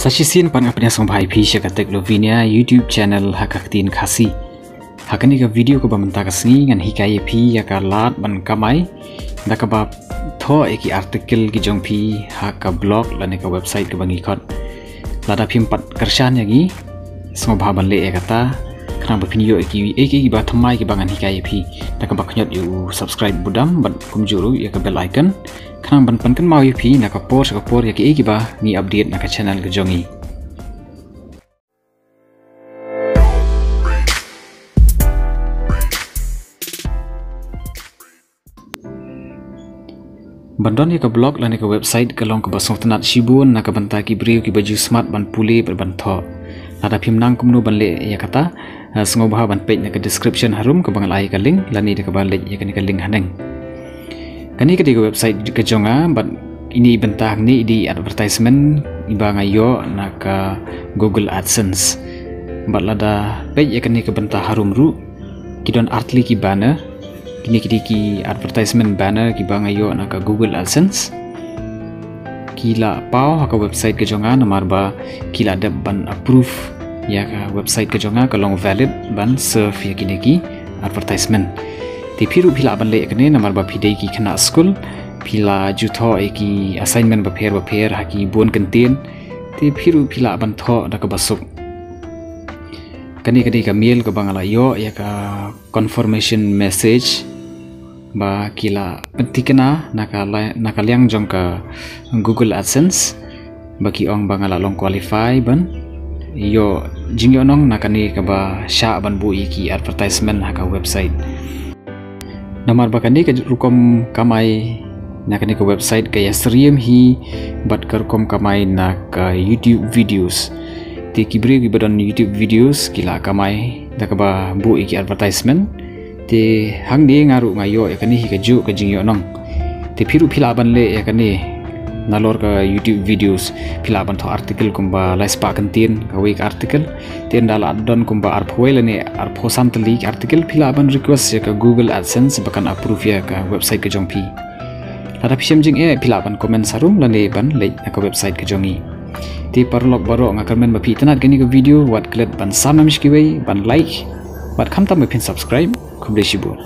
Sasisin pan apnya song bhai phi shakatek Lovinia YouTube channel hakaktin khasi. Hakani ka video ko bamanta kasni ngan hikai phi ya ka lat ban kamai da ka ba tho eki article ki jong phi haka blog lane ka website ka bangi khot. Lada phim pat karshan yagi song bha ban le ekata khang ba video eki ba thamai ki bangan hikai phi da ka ba khnyot yu subscribe budam ban kumjuru ya ka bell icon khang ban pan kan mau yu phi na ka por ya ki eki ba ni update na ka channel ka jongi. Bandon ya ka blog lane ka website ka long ka basong tanat shibun na ka banta ki brio ki baju smart ban pule ban tho. Lada phim nang kumnu ban le ya kata sengo bah ban page na ka description harum ka bangal ai ka link lani de ka ban le ya ka link haneng. Kani ka di ka website ka jonga ban ini bentang ni di advertisement iba ngayo na ka Google AdSense. Bat lada page ya kani ka banta harum ru kidon artli ki banner kini ki advertisement banner ki bangayo na ka Google AdSense kila pau ka website ke jonga namar ba kila dab ban approve ya ka website ke jonga ka long valid ban serve ya kini ki advertisement ti phiru phila ban le kene namar ba phidei ki khana school phila jutho ki assignment ba pher ha ki bon content ti phiru phila ban tho da ka basuk kani ka mail ka bangala yo ya ka confirmation message ba kila pentikena naka liang jong ka Google AdSense baki ong bangala long qualify ban yo jingyo nong nakani ka ba sha ban bu iki advertisement haka website namar bakani ka rukom kamai nakani ka website ka yasriem hi bat karkom kamai na ka YouTube videos ti kibri gibadon YouTube videos kila kamai dakaba bu iki advertisement ti hang ni ngaru ngayo yakani hi kaju ka jingyo nong ti phiru phila ban le yakani nalor ka YouTube videos phila ban tho article kumba laispa kantin ka week article tin dal adon kumba arphoi lene arpho santali article phila ban request ya ka Google AdSense bakan approve ya ka website ka jongpi ada phisem jing e phila ban comment sarum lane ban le ka website ka jongi ti parlok baro ngakarmen ba phi tanat gani ka video wat klet ban samnamish ki wei ban like bat kham tam phin subscribe Kumdeshibur.